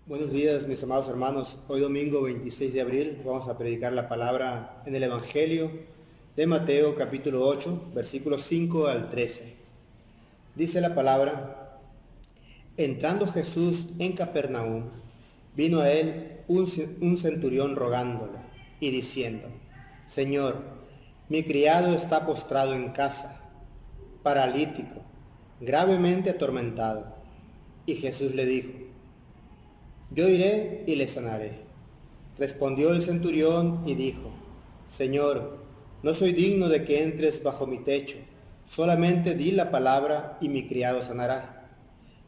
Buenos días, mis amados hermanos. Hoy domingo 26 de abril vamos a predicar la palabra en el Evangelio de Mateo capítulo 8, versículos 5 al 13. Dice la palabra: entrando Jesús en Capernaum, vino a él un centurión rogándole y diciendo: Señor, mi criado está postrado en casa, paralítico, gravemente atormentado. Y Jesús le dijo: yo iré y le sanaré. Respondió el centurión y dijo: Señor, no soy digno de que entres bajo mi techo, solamente di la palabra y mi criado sanará.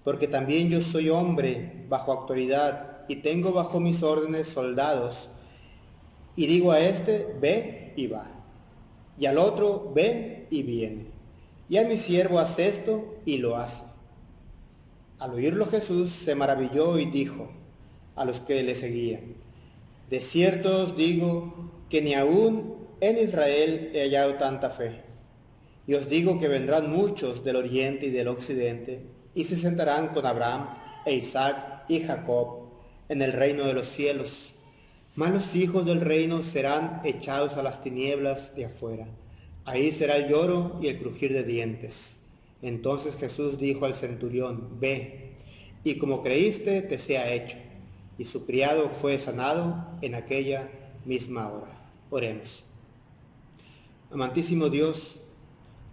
Porque también yo soy hombre bajo autoridad y tengo bajo mis órdenes soldados. Y digo a este: ve y va, y al otro: ven y viene, y a mi siervo: haz esto, y lo hace. Al oírlo Jesús se maravilló y dijo a los que le seguían: de cierto os digo que ni aún en Israel he hallado tanta fe. Y os digo que vendrán muchos del oriente y del occidente, y se sentarán con Abraham e Isaac y Jacob en el reino de los cielos. Mas los hijos del reino serán echados a las tinieblas de afuera. Ahí será el lloro y el crujir de dientes. Entonces Jesús dijo al centurión: ve, y como creíste, te sea hecho. Y su criado fue sanado en aquella misma hora. Oremos. Amantísimo Dios,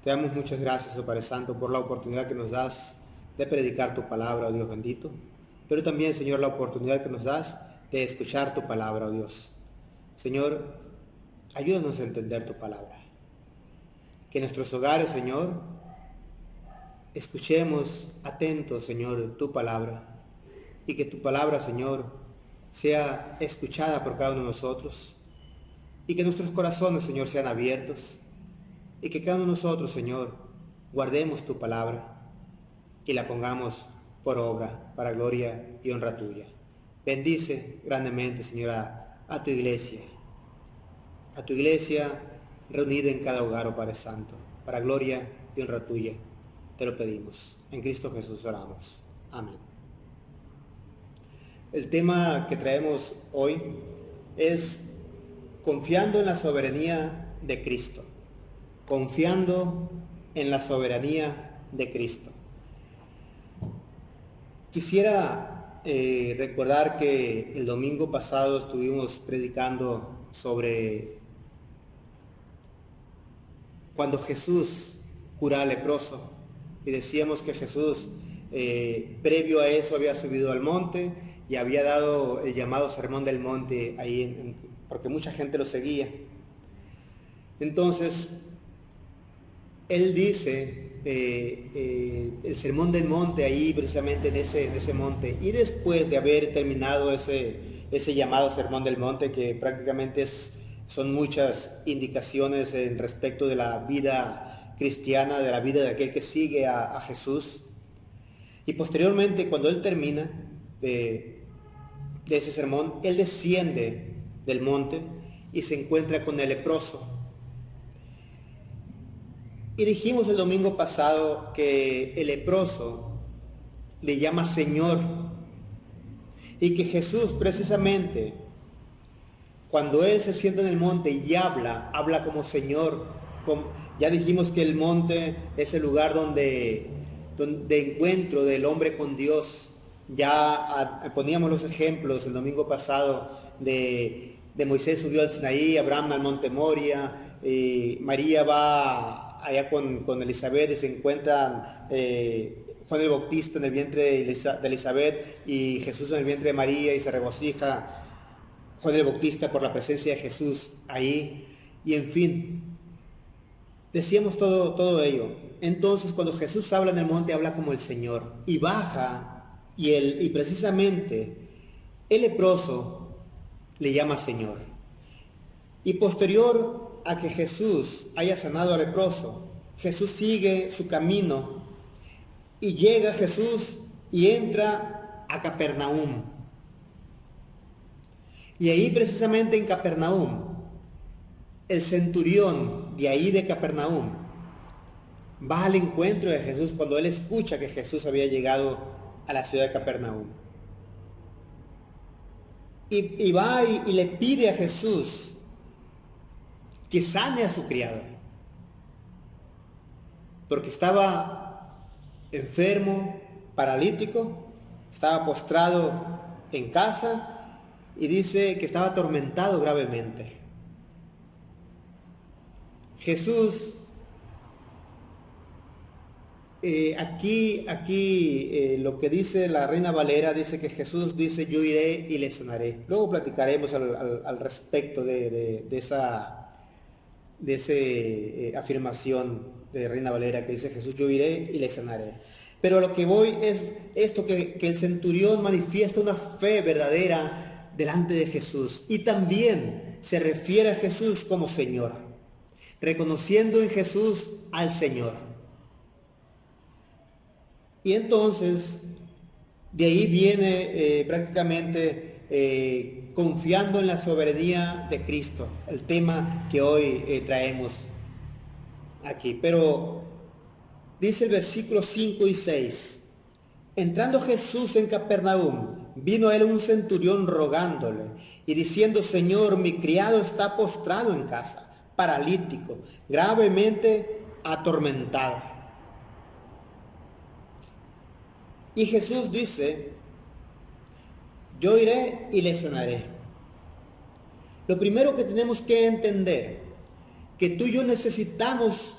te damos muchas gracias, oh Padre Santo, por la oportunidad que nos das de predicar tu palabra, oh Dios bendito. Pero también, Señor, la oportunidad que nos das de escuchar tu palabra, oh Dios. Señor, ayúdanos a entender tu palabra. Que en nuestros hogares, Señor, escuchemos atentos, Señor, tu palabra. Y que tu palabra, Señor, sea escuchada por cada uno de nosotros. Y que nuestros corazones, Señor, sean abiertos. Y que cada uno de nosotros, Señor, guardemos tu palabra y la pongamos por obra, para gloria y honra tuya. Bendice grandemente, Señor, a tu iglesia reunida en cada hogar, oh Padre Santo, para gloria y honra tuya. Te lo pedimos. En Cristo Jesús oramos. Amén. El tema que traemos hoy es confiando en la soberanía de Cristo. Confiando en la soberanía de Cristo. Quisiera recordar que el domingo pasado estuvimos predicando sobre cuando Jesús cura al leproso, y decíamos que Jesús previo a eso había subido al monte y había dado el llamado Sermón del Monte ahí, porque mucha gente lo seguía. Entonces, él dice el Sermón del Monte ahí, precisamente en ese monte, y después de haber terminado ese llamado Sermón del Monte, que prácticamente son muchas indicaciones en respecto de la vida cristiana, de la vida de aquel que sigue a Jesús. Y posteriormente, cuando él termina de ese sermón, él desciende del monte y se encuentra con el leproso. Y dijimos el domingo pasado que el leproso le llama Señor, y que Jesús precisamente, cuando él se sienta en el monte y habla como Señor. Ya dijimos que el monte es el lugar donde encuentro del hombre con Dios. Ya poníamos los ejemplos el domingo pasado de Moisés subió al Sinaí, Abraham al monte Moria, María va allá con Elizabeth y se encuentran Juan el Bautista en el vientre de Elizabeth y Jesús en el vientre de María, y se regocija Juan el Bautista por la presencia de Jesús ahí. Y en fin, decíamos todo ello. Entonces, cuando Jesús habla en el monte, habla como el Señor, y baja, y precisamente el leproso le llama Señor. Y posterior a que Jesús haya sanado al leproso, Jesús sigue su camino y llega Jesús y entra a Capernaum. Y ahí, precisamente en Capernaum, el centurión de ahí de Capernaum va al encuentro de Jesús cuando él escucha que Jesús había llegado a la ciudad de Capernaum. y va y le pide a Jesús que sane a su criado, porque estaba enfermo, paralítico, estaba postrado en casa y dice que estaba atormentado gravemente. Jesús, aquí lo que dice la Reina Valera, dice que Jesús dice: yo iré y le sanaré. Luego platicaremos al respecto de esa afirmación de Reina Valera que dice Jesús: yo iré y le sanaré. Pero a lo que voy es esto, que el centurión manifiesta una fe verdadera delante de Jesús y también se refiere a Jesús como Señor, reconociendo en Jesús al Señor. Y entonces de ahí viene prácticamente confiando en la soberanía de Cristo, el tema que hoy traemos aquí. Pero dice el versículo 5 y 6: entrando Jesús en Capernaum, vino a él un centurión rogándole y diciendo: Señor, mi criado está postrado en casa, paralítico, gravemente atormentado. Y Jesús dice: yo iré y le sanaré. Lo primero que tenemos que entender, que tú y yo necesitamos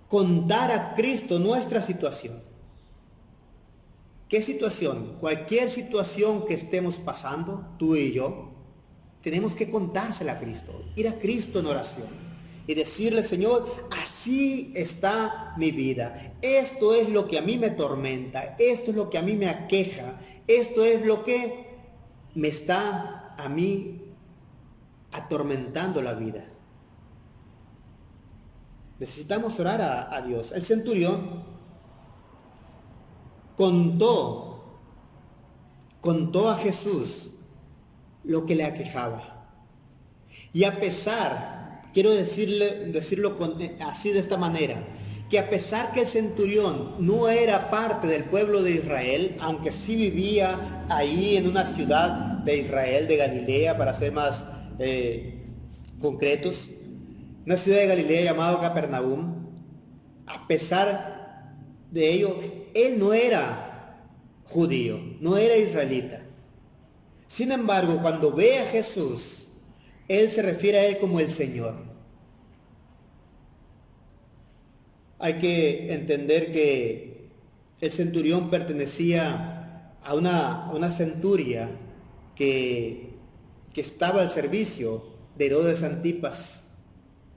contar a Cristo nuestra situación. ¿Qué situación? Cualquier situación que estemos pasando, tú y yo, tenemos que contársela a Cristo, ir a Cristo en oración y decirle: Señor, así está mi vida, esto es lo que a mí me tormenta, esto es lo que a mí me aqueja, esto es lo que me está a mí atormentando la vida. Necesitamos orar a Dios. El centurión contó a Jesús lo que le aquejaba. Y a pesar, quiero decirlo así de esta manera, que a pesar que el centurión no era parte del pueblo de Israel, aunque sí vivía ahí en una ciudad de Israel, de Galilea, para ser más concretos, una ciudad de Galilea llamada Capernaum, a pesar de ello, él no era judío, no era israelita. Sin embargo, cuando ve a Jesús, él se refiere a él como el Señor. Hay que entender que el centurión pertenecía a una centuria que estaba al servicio de Herodes Antipas.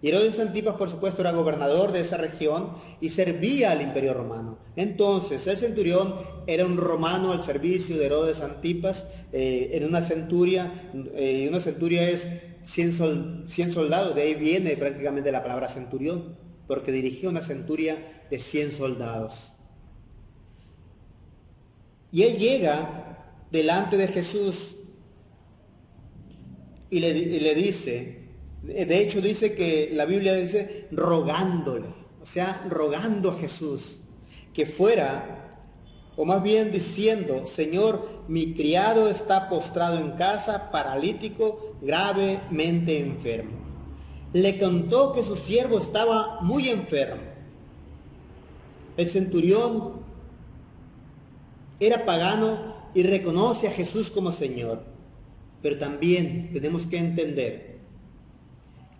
Y Herodes Antipas, por supuesto, era gobernador de esa región y servía al Imperio Romano. Entonces, el centurión era un romano al servicio de Herodes Antipas en una centuria. Una centuria es 100 soldados, de ahí viene prácticamente la palabra centurión, porque dirigía una centuria de 100 soldados. Y él llega delante de Jesús y le dice... De hecho dice que la Biblia dice rogándole, o sea, rogando a Jesús que fuera, o más bien diciendo: Señor, mi criado está postrado en casa, paralítico, gravemente enfermo. Le contó que su siervo estaba muy enfermo. El centurión era pagano y reconoce a Jesús como Señor, pero también tenemos que entender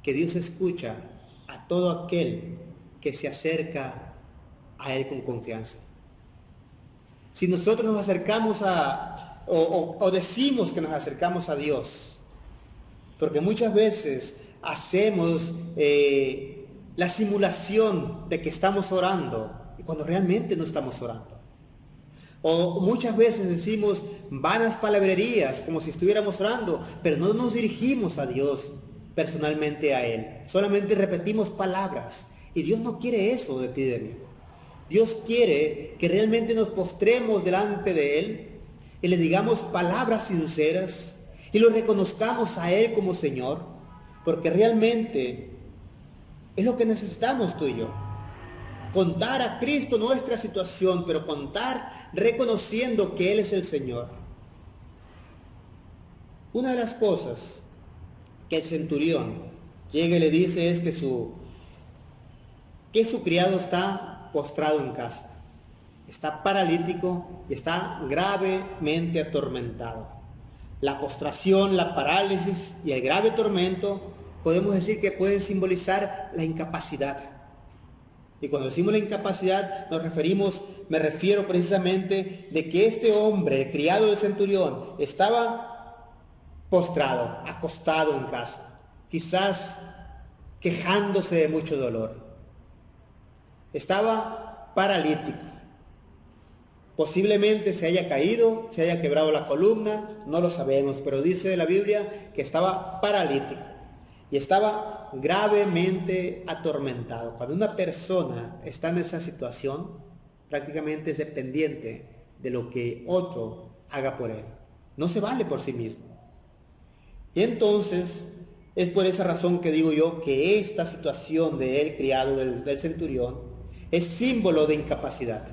que Dios escucha a todo aquel que se acerca a Él con confianza. Si nosotros nos acercamos o decimos que nos acercamos a Dios, porque muchas veces hacemos la simulación de que estamos orando, y cuando realmente no estamos orando. O muchas veces decimos vanas palabrerías, como si estuviéramos orando, pero no nos dirigimos a Dios personalmente a Él. Solamente repetimos palabras. Y Dios no quiere eso de ti y de mí. Dios quiere que realmente nos postremos delante de Él y le digamos palabras sinceras y lo reconozcamos a Él como Señor, porque realmente es lo que necesitamos tú y yo. Contar a Cristo nuestra situación, pero contar reconociendo que Él es el Señor. Una de las cosas que el centurión llega y le dice es que su criado está postrado en casa, está paralítico y está gravemente atormentado. La postración, la parálisis y el grave tormento podemos decir que pueden simbolizar la incapacidad. Y cuando decimos la incapacidad me refiero precisamente de que este hombre, el criado del centurión, estaba postrado, acostado en casa, quizás quejándose de mucho dolor. Estaba paralítico. Posiblemente se haya caído, se haya quebrado la columna, no lo sabemos, pero dice la Biblia que estaba paralítico y estaba gravemente atormentado. Cuando una persona está en esa situación, prácticamente es dependiente de lo que otro haga por él. No se vale por sí mismo. Y entonces, es por esa razón que digo yo que esta situación del criado del centurión es símbolo de incapacidad.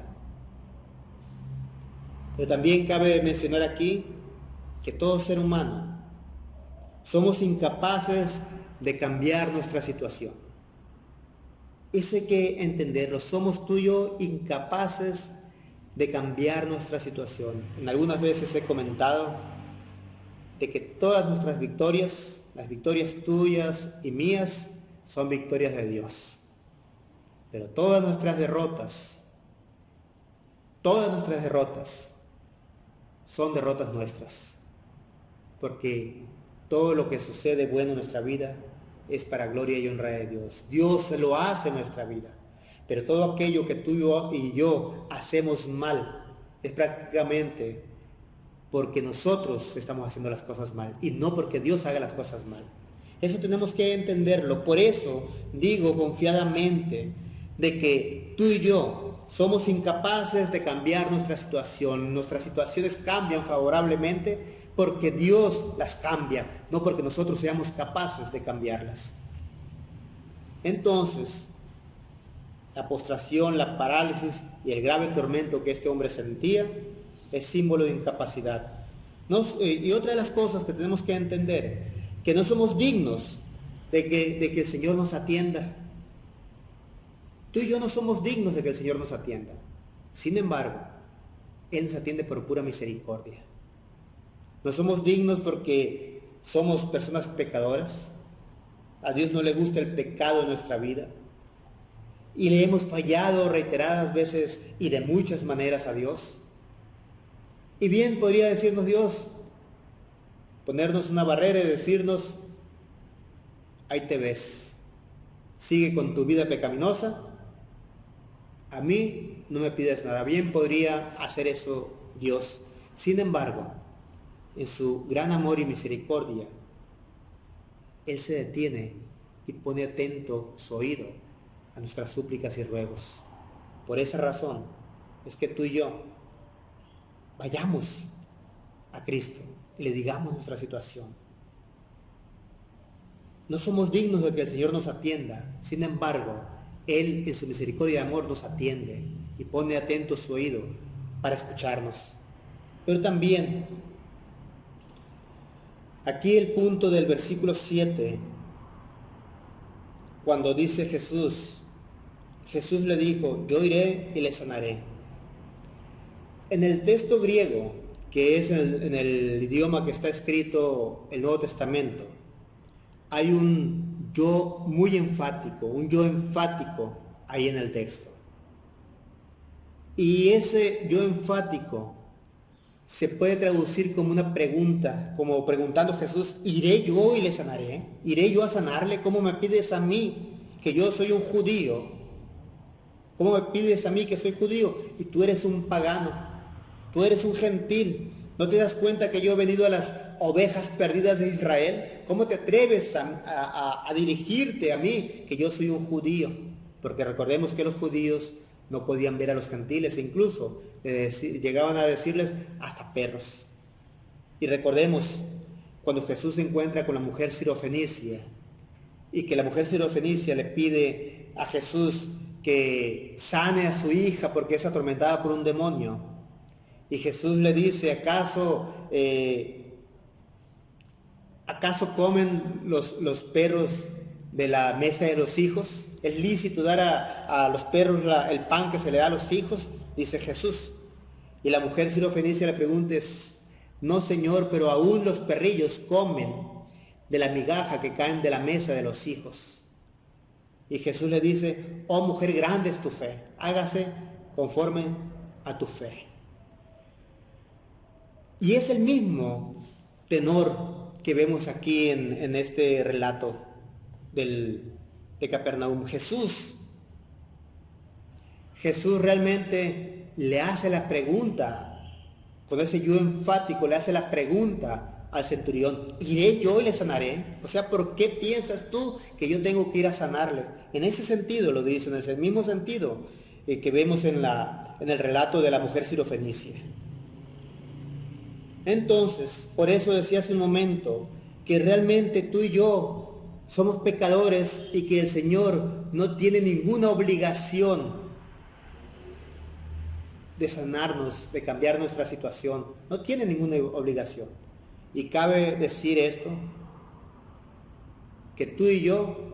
Pero también cabe mencionar aquí que todo ser humano somos incapaces de cambiar nuestra situación. Eso hay que entenderlo. Somos tú y yo incapaces de cambiar nuestra situación. En algunas veces he comentado de que todas nuestras victorias, las victorias tuyas y mías, son victorias de Dios. Pero todas nuestras derrotas son derrotas nuestras, porque todo lo que sucede bueno en nuestra vida es para gloria y honra de Dios. Dios se lo hace en nuestra vida, pero todo aquello que tú y yo hacemos mal es prácticamente porque nosotros estamos haciendo las cosas mal y no porque Dios haga las cosas mal. Eso tenemos que entenderlo. Por eso digo confiadamente de que tú y yo somos incapaces de cambiar nuestra situación. Nuestras situaciones cambian favorablemente porque Dios las cambia, no porque nosotros seamos capaces de cambiarlas. Entonces, la postración, la parálisis y el grave tormento que este hombre sentía es símbolo de incapacidad. Y otra de las cosas que tenemos que entender, que no somos dignos de que el Señor nos atienda. Tú y yo no somos dignos de que el Señor nos atienda. Sin embargo, Él nos atiende por pura misericordia. No somos dignos porque somos personas pecadoras. A Dios no le gusta el pecado en nuestra vida. Y le hemos fallado reiteradas veces y de muchas maneras a Dios. Y bien podría decirnos Dios, ponernos una barrera y decirnos, ahí te ves, sigue con tu vida pecaminosa. A mí no me pides nada. Bien podría hacer eso Dios. Sin embargo, en su gran amor y misericordia, Él se detiene y pone atento su oído a nuestras súplicas y ruegos. Por esa razón es que tú y yo vayamos a Cristo y le digamos nuestra situación. No somos dignos de que el Señor nos atienda. Sin embargo, Él en su misericordia y amor nos atiende y pone atento su oído para escucharnos. Pero también, aquí el punto del versículo 7, cuando dice Jesús le dijo, yo iré y le sanaré. En el texto griego, que es en el idioma que está escrito el Nuevo Testamento, hay un yo muy enfático, un yo enfático ahí en el texto. Y ese yo enfático se puede traducir como una pregunta, como preguntando Jesús, ¿iré yo y le sanaré? ¿Iré yo a sanarle? ¿Cómo me pides a mí que yo soy un judío? ¿Cómo me pides a mí que soy judío? Y tú eres un pagano, tú eres un gentil. ¿No te das cuenta que yo he venido a las ovejas perdidas de Israel? ¿Cómo te atreves a dirigirte a mí, que yo soy un judío? Porque recordemos que los judíos no podían ver a los gentiles, e incluso llegaban a decirles hasta perros. Y recordemos cuando Jesús se encuentra con la mujer sirofenicia, y que la mujer sirofenicia le pide a Jesús que sane a su hija porque es atormentada por un demonio. Y Jesús le dice, ¿acaso ¿Acaso comen los perros de la mesa de los hijos? ¿Es lícito dar a los perros el pan que se le da a los hijos? Dice Jesús. Y la mujer sirofenicia le pregunta, no Señor, pero aún los perrillos comen de la migaja que caen de la mesa de los hijos. Y Jesús le dice, oh mujer, grande es tu fe, hágase conforme a tu fe. Y es el mismo tenor que vemos aquí en este relato de Capernaum. Jesús realmente le hace la pregunta, con ese yo enfático le hace la pregunta al centurión, ¿iré yo y le sanaré? O sea, ¿por qué piensas tú que yo tengo que ir a sanarle? En ese sentido lo dice, en el mismo sentido que vemos en el relato de la mujer sirofenicia. Entonces, por eso decía hace un momento, que realmente tú y yo somos pecadores y que el Señor no tiene ninguna obligación de sanarnos, de cambiar nuestra situación. No tiene ninguna obligación. Y cabe decir esto, que tú y yo,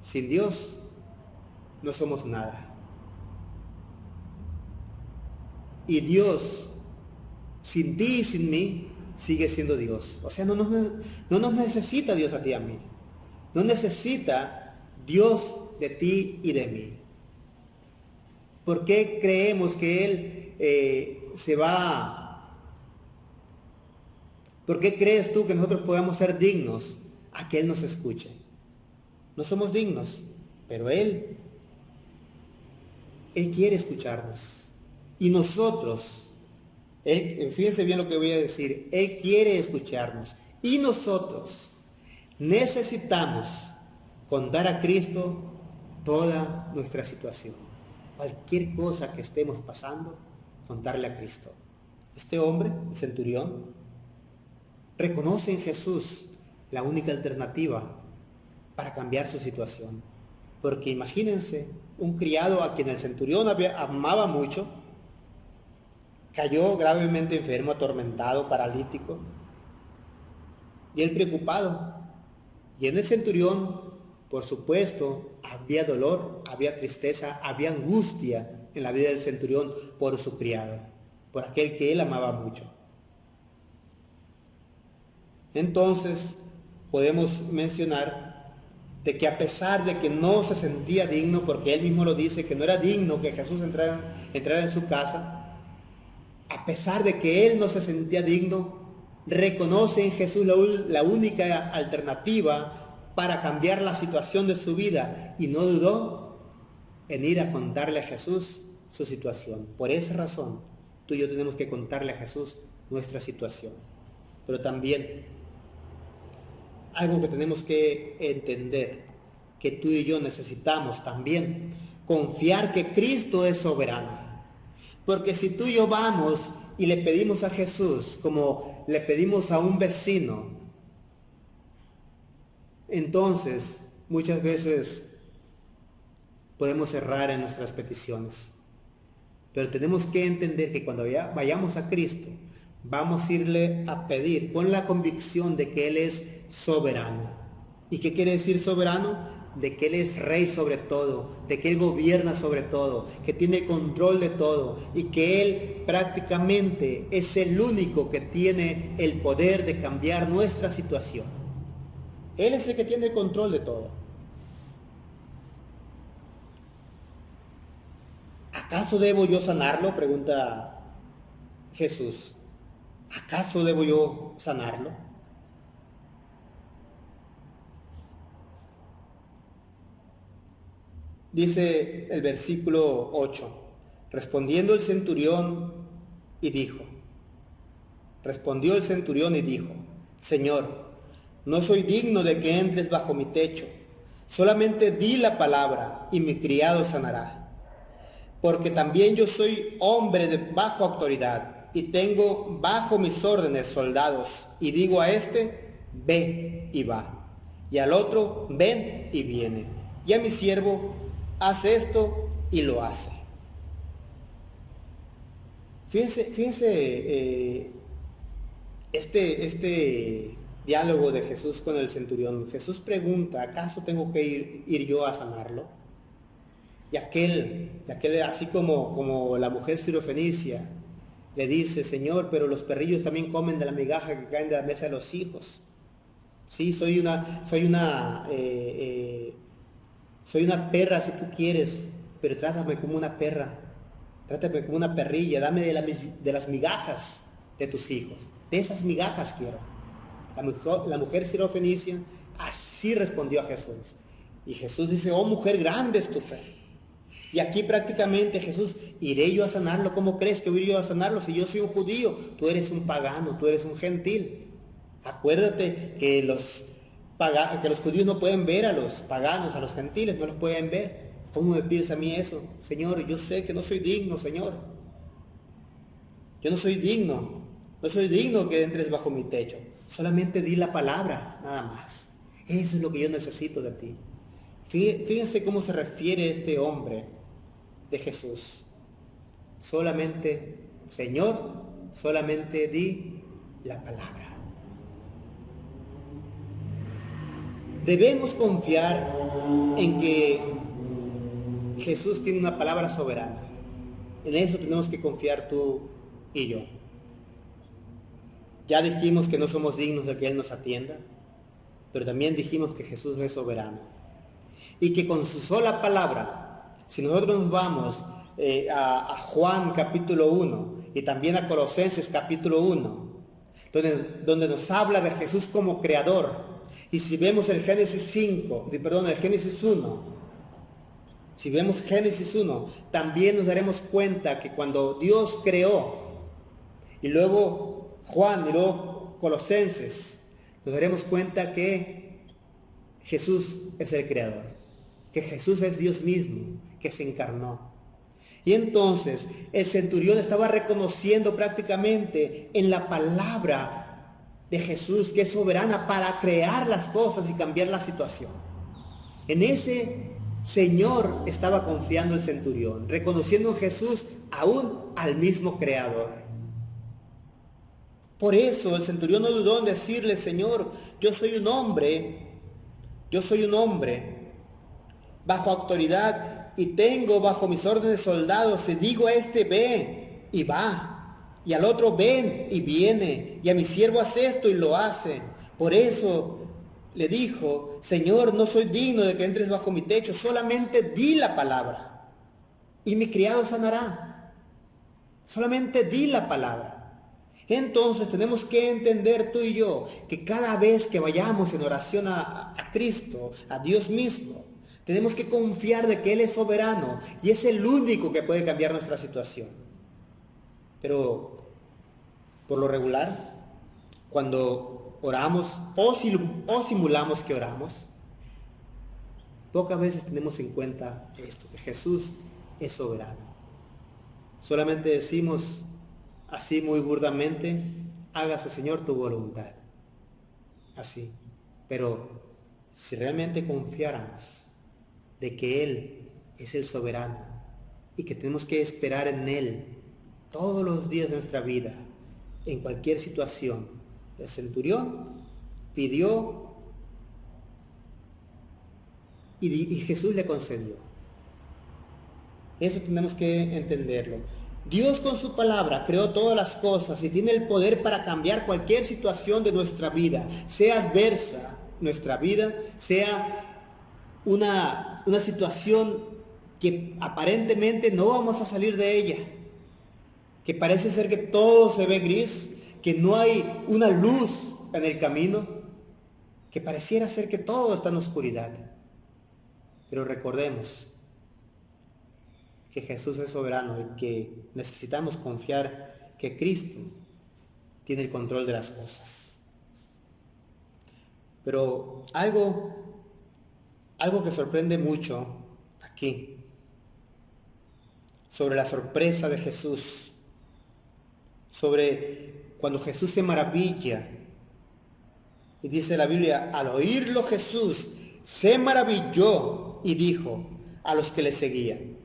sin Dios, no somos nada. Y Dios, sin ti y sin mí, sigue siendo Dios. O sea, no nos necesita Dios a ti y a mí. No necesita Dios de ti y de mí. ¿Por qué creemos que Él se va? ¿Por qué crees tú que nosotros podamos ser dignos a que Él nos escuche? No somos dignos, pero Él quiere escucharnos. Y nosotros, fíjense bien lo que voy a decir, Él quiere escucharnos. Y nosotros necesitamos contar a Cristo toda nuestra situación. Cualquier cosa que estemos pasando, contarle a Cristo. Este hombre, el centurión, reconoce en Jesús la única alternativa para cambiar su situación. Porque imagínense, un criado a quien el centurión amaba mucho, cayó gravemente enfermo, atormentado, paralítico, y él preocupado. Y en el centurión, por supuesto, había dolor, había tristeza, había angustia en la vida del centurión por su criado, por aquel que él amaba mucho. Entonces, podemos mencionar de que a pesar de que no se sentía digno, porque él mismo lo dice, que no era digno que Jesús entrara en su casa, a pesar de que él no se sentía digno, reconoce en Jesús la única alternativa para cambiar la situación de su vida, y no dudó en ir a contarle a Jesús su situación. Por esa razón, tú y yo tenemos que contarle a Jesús nuestra situación. Pero también, algo que tenemos que entender, que tú y yo necesitamos también confiar que Cristo es soberano. Porque si tú y yo vamos y le pedimos a Jesús como le pedimos a un vecino, entonces muchas veces podemos errar en nuestras peticiones. Pero tenemos que entender que cuando vayamos a Cristo, vamos a irle a pedir con la convicción de que Él es soberano. ¿Y qué quiere decir soberano? De que Él es rey sobre todo, de que Él gobierna sobre todo, que tiene control de todo y que Él prácticamente es el único que tiene el poder de cambiar nuestra situación. Él es el que tiene el control de todo. ¿Acaso debo yo sanarlo?, pregunta Jesús. ¿Acaso debo yo sanarlo? Dice el versículo 8, respondió el centurión y dijo, Señor, no soy digno de que entres bajo mi techo, solamente di la palabra y mi criado sanará. Porque también yo soy hombre de bajo autoridad y tengo bajo mis órdenes soldados, y digo a este, ve y va, y al otro, ven y viene, y a mi siervo, haz esto y lo hace. Fíjense, este diálogo de Jesús con el centurión. Jesús pregunta, ¿acaso tengo que ir yo a sanarlo? Y aquel así como la mujer sirofenicia, le dice, Señor, pero los perrillos también comen de la migaja que caen de la mesa de los hijos. Sí, soy una perra si tú quieres, pero trátame como una perra. Trátame como una perrilla, dame de las migajas de tus hijos. De esas migajas quiero. La mujer sirofenicia así respondió a Jesús. Y Jesús dice, oh mujer, grande es tu fe. Y aquí prácticamente Jesús, ¿iré yo a sanarlo? ¿Cómo crees que voy yo a sanarlo si yo soy un judío? Tú eres un pagano, tú eres un gentil. Acuérdate que los judíos no pueden ver a los paganos, a los gentiles, no los pueden ver. ¿Cómo me pides a mí eso? Señor, yo sé que no soy digno, Señor. Yo no soy digno que entres bajo mi techo. Solamente di la palabra, nada más. Eso es lo que yo necesito de ti. Fíjense cómo se refiere este hombre de Jesús. Solamente, Señor, solamente di la palabra. Debemos confiar en que Jesús tiene una palabra soberana. En eso tenemos que confiar tú y yo. Ya dijimos que no somos dignos de que Él nos atienda, pero también dijimos que Jesús es soberano. Y que con su sola palabra, si nosotros nos vamos a Juan capítulo 1 y también a Colosenses capítulo 1, donde nos habla de Jesús como creador, y si vemos el Génesis 1, si vemos Génesis 1, también nos daremos cuenta que cuando Dios creó, y luego Juan y luego Colosenses, nos daremos cuenta que Jesús es el creador, que Jesús es Dios mismo, que se encarnó. Y entonces el centurión estaba reconociendo prácticamente en la palabra de Jesús, que es soberana para crear las cosas y cambiar la situación. En ese Señor estaba confiando el centurión, reconociendo en Jesús aún al mismo creador. Por eso el centurión no dudó en decirle, Señor, yo soy un hombre bajo autoridad y tengo bajo mis órdenes soldados. Y digo a este, ve y va, y al otro, ven y viene, y a mi siervo hace esto y lo hace. Por eso le dijo, Señor, no soy digno de que entres bajo mi techo, solamente di la palabra y mi criado sanará. Solamente di la palabra. Entonces tenemos que entender tú y yo que cada vez que vayamos en oración a Cristo, a Dios mismo, tenemos que confiar de que Él es soberano y es el único que puede cambiar nuestra situación. Pero por lo regular, cuando oramos o simulamos que oramos, pocas veces tenemos en cuenta esto, que Jesús es soberano. Solamente decimos así muy burdamente, hágase Señor tu voluntad. Así. Pero si realmente confiáramos de que Él es el soberano y que tenemos que esperar en Él todos los días de nuestra vida, en cualquier situación, el centurión pidió y Jesús le concedió. Eso tenemos que entenderlo. Dios con su palabra creó todas las cosas y tiene el poder para cambiar cualquier situación de nuestra vida, sea adversa nuestra vida, sea una situación que aparentemente no vamos a salir de ella, que parece ser que todo se ve gris, que no hay una luz en el camino, que pareciera ser que todo está en oscuridad. Pero recordemos que Jesús es soberano y que necesitamos confiar que Cristo tiene el control de las cosas. Pero algo que sorprende mucho aquí, sobre la sorpresa de Jesús, sobre cuando Jesús se maravilla, y dice la Biblia, al oírlo Jesús se maravilló y dijo a los que le seguían,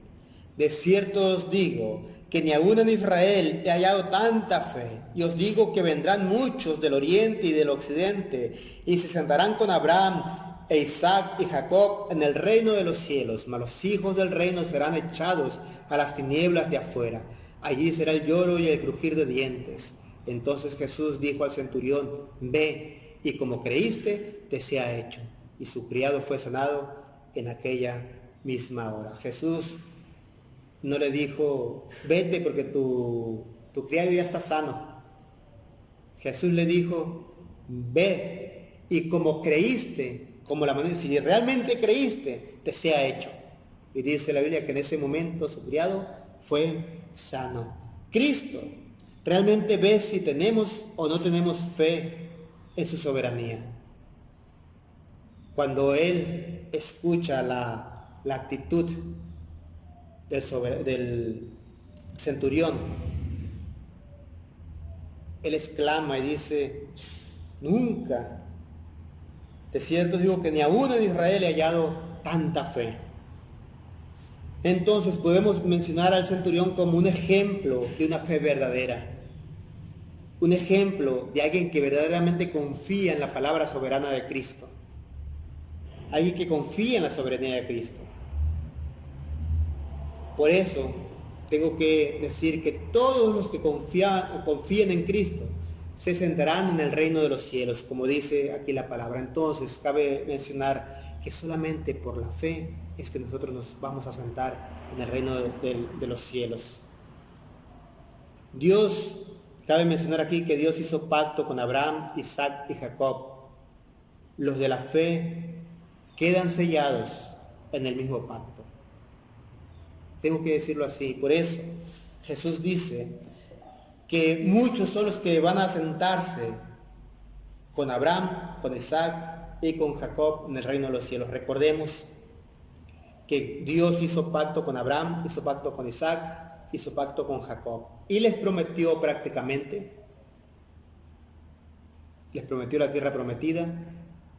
de cierto os digo que ni aun en Israel he hallado tanta fe. Y os digo que vendrán muchos del oriente y del occidente, y se sentarán con Abraham e Isaac y Jacob en el reino de los cielos, mas los hijos del reino serán echados a las tinieblas de afuera. Allí será el lloro y el crujir de dientes. Entonces Jesús dijo al centurión: ve, y como creíste, te sea hecho. Y su criado fue sanado en aquella misma hora. Jesús no le dijo: vete porque tu criado ya está sano. Jesús le dijo: ve, y como creíste, si realmente creíste, te sea hecho. Y dice la Biblia que en ese momento su criado fue sano. Cristo realmente ve si tenemos o no tenemos fe en su soberanía. Cuando Él escucha la actitud del centurión, Él exclama y dice: nunca, de cierto digo que ni aún en Israel he hallado tanta fe. Entonces podemos mencionar al centurión como un ejemplo de una fe verdadera, un ejemplo de alguien que verdaderamente confía en la palabra soberana de Cristo, alguien que confía en la soberanía de Cristo. Por eso tengo que decir que todos los que confíen en Cristo se sentarán en el reino de los cielos, como dice aquí la palabra. Entonces cabe mencionar que solamente por la fe es que nosotros nos vamos a sentar en el reino de los cielos. Cabe mencionar aquí que Dios hizo pacto con Abraham, Isaac y Jacob. Los de la fe quedan sellados en el mismo pacto. Tengo que decirlo así. Por eso Jesús dice que muchos son los que van a sentarse con Abraham, con Isaac y con Jacob en el reino de los cielos. Recordemos que Dios hizo pacto con Abraham, hizo pacto con Isaac, hizo pacto con Jacob. Y les prometió la tierra prometida,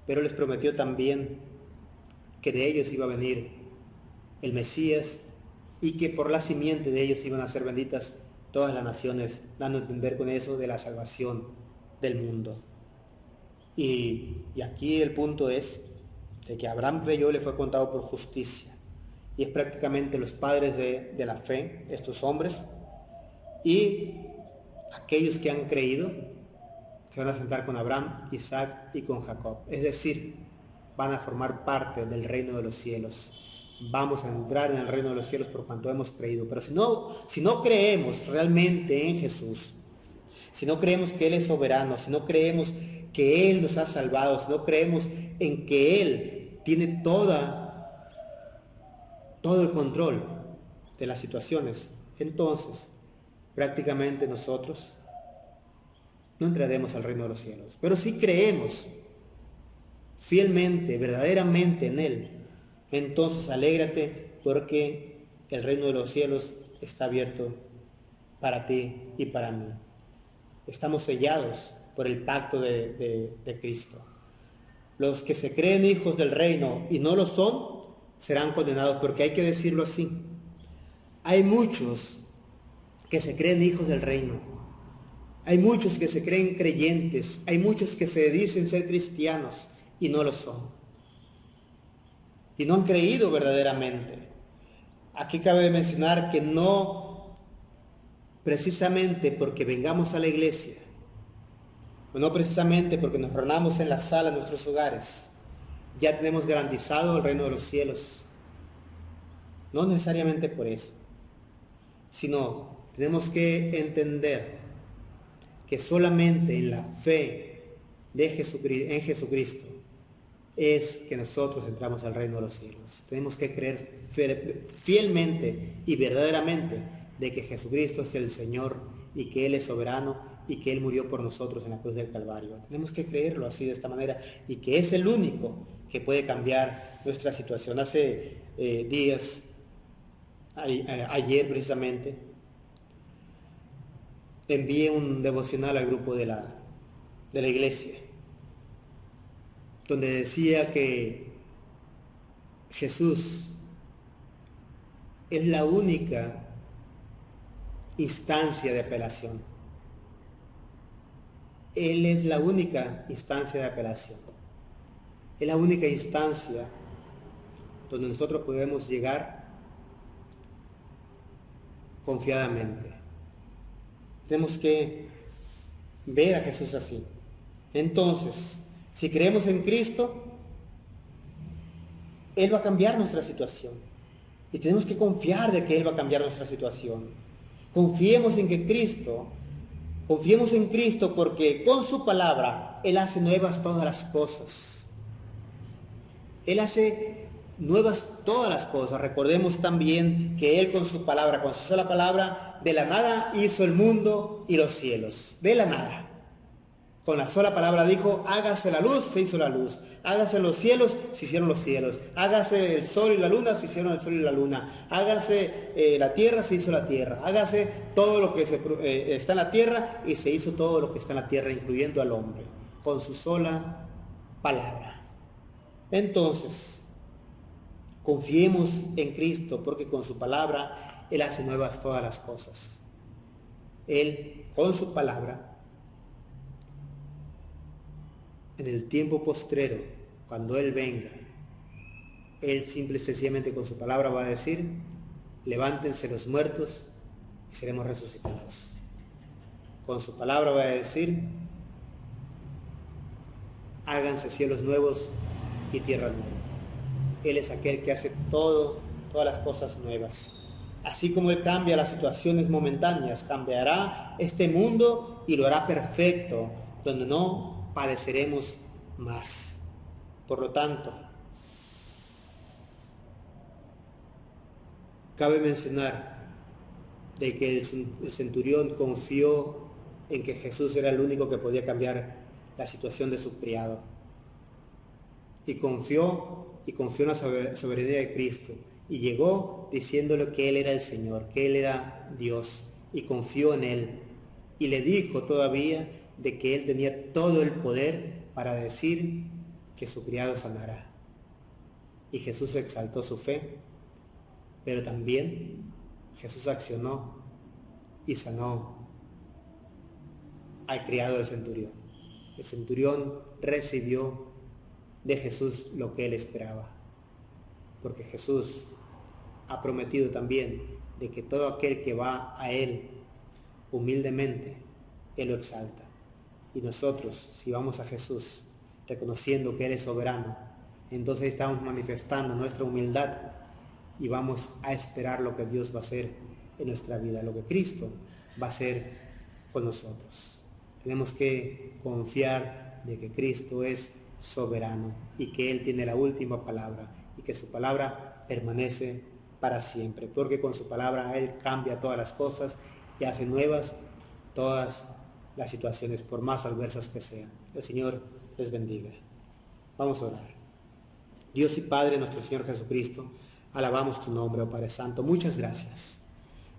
pero les prometió también que de ellos iba a venir el Mesías y que por la simiente de ellos iban a ser benditas todas las naciones, dando a entender con eso de la salvación del mundo. Y aquí el punto es de que Abraham creyó, le fue contado por justicia. Y es prácticamente los padres de la fe, estos hombres, y aquellos que han creído se van a sentar con Abraham, Isaac y con Jacob. Es decir, van a formar parte del reino de los cielos. Vamos a entrar en el reino de los cielos por cuanto hemos creído. Pero si no creemos realmente en Jesús, si no creemos que Él es soberano, si no creemos que Él nos ha salvado, si no creemos en que Él tiene todo el control de las situaciones, entonces prácticamente nosotros no entraremos al reino de los cielos. Pero si creemos fielmente, verdaderamente en Él, entonces alégrate porque el reino de los cielos está abierto para ti y para mí. Estamos sellados por el pacto de Cristo. Los que se creen hijos del reino y no lo son, serán condenados, porque hay que decirlo así. Hay muchos que se creen hijos del reino. Hay muchos que se creen creyentes. Hay muchos que se dicen ser cristianos y no lo son. Y no han creído verdaderamente. Aquí cabe mencionar que no precisamente porque vengamos a la iglesia, o no precisamente porque nos reunamos en la sala de nuestros hogares, ya tenemos garantizado el reino de los cielos. No necesariamente por eso, sino tenemos que entender que solamente en la fe en Jesucristo es que nosotros entramos al reino de los cielos. Tenemos que creer fielmente y verdaderamente de que Jesucristo es el Señor y que Él es soberano y que Él murió por nosotros en la cruz del Calvario. Tenemos que creerlo así, de esta manera, y que es el único que puede cambiar nuestra situación. Hace días, ayer precisamente, envié un devocional al grupo de la iglesia, donde decía que Jesús es la única instancia de apelación. Él es la única instancia de apelación. Es la única instancia donde nosotros podemos llegar confiadamente. Tenemos que ver a Jesús así. Entonces, si creemos en Cristo, Él va a cambiar nuestra situación. Y tenemos que confiar de que Él va a cambiar nuestra situación. Confiemos en Cristo porque con su palabra Él hace nuevas todas las cosas. Él hace nuevas todas las cosas. Recordemos también que Él con su palabra, con su sola palabra, de la nada hizo el mundo y los cielos. De la nada. Con la sola palabra dijo, hágase la luz, se hizo la luz. Hágase los cielos, se hicieron los cielos. Hágase el sol y la luna, se hicieron el sol y la luna. Hágase la tierra, se hizo la tierra. Hágase todo lo que está en la tierra y se hizo todo lo que está en la tierra, incluyendo al hombre. Con su sola palabra. Entonces, confiemos en Cristo porque con su palabra Él hace nuevas todas las cosas. Él, con su palabra, en el tiempo postrero, cuando Él venga, Él simple y sencillamente con su palabra va a decir, levántense los muertos y seremos resucitados. Con su palabra va a decir, háganse cielos nuevos y tierra nueva. Él es aquel que hace todas las cosas nuevas. Así como Él cambia las situaciones momentáneas, cambiará este mundo y lo hará perfecto, donde no padeceremos más. Por lo tanto, cabe mencionar de que el centurión confió en que Jesús era el único que podía cambiar la situación de su criado. Y confió en la soberanía de Cristo. Y llegó diciéndole que Él era el Señor, que Él era Dios. Y confió en Él. Y le dijo todavía de que Él tenía todo el poder para decir que su criado sanará. Y Jesús exaltó su fe, pero también Jesús accionó y sanó al criado del centurión. El centurión recibió de Jesús lo que él esperaba, porque Jesús ha prometido también de que todo aquel que va a Él humildemente, Él lo exalta. Y nosotros, si vamos a Jesús, reconociendo que Él es soberano, entonces estamos manifestando nuestra humildad y vamos a esperar lo que Dios va a hacer en nuestra vida, lo que Cristo va a hacer con nosotros. Tenemos que confiar de que Cristo es soberano y que Él tiene la última palabra y que su palabra permanece para siempre, porque con su palabra Él cambia todas las cosas y hace nuevas todas las situaciones, por más adversas que sean. El Señor les bendiga. Vamos a orar. Dios y Padre, nuestro Señor Jesucristo, alabamos tu nombre, oh Padre Santo. Muchas gracias.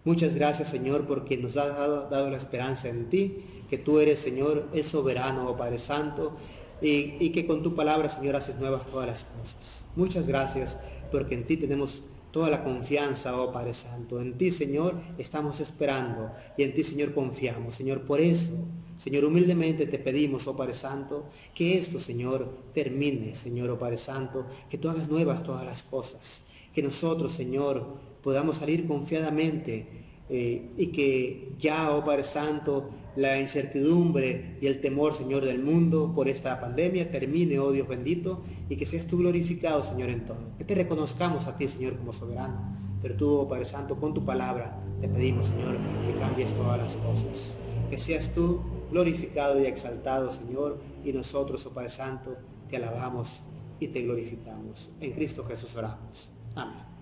Muchas gracias, Señor, porque nos has dado la esperanza en ti, que tú eres, Señor, el soberano, oh Padre Santo, y que con tu palabra, Señor, haces nuevas todas las cosas. Muchas gracias, porque en ti tenemos toda la confianza, oh Padre Santo. En ti, Señor, estamos esperando y en ti, Señor, confiamos. Señor, por eso, Señor, humildemente te pedimos, oh Padre Santo, que esto, Señor, termine, Señor, oh Padre Santo, que tú hagas nuevas todas las cosas. Que nosotros, Señor, podamos salir confiadamente y que ya, oh Padre Santo, la incertidumbre y el temor, Señor, del mundo por esta pandemia termine, oh Dios bendito, y que seas tú glorificado, Señor, en todo. Que te reconozcamos a ti, Señor, como soberano. Pero tú, oh Padre Santo, con tu palabra te pedimos, Señor, que cambies todas las cosas. Que seas tú glorificado y exaltado, Señor, y nosotros, oh Padre Santo, te alabamos y te glorificamos. En Cristo Jesús oramos. Amén.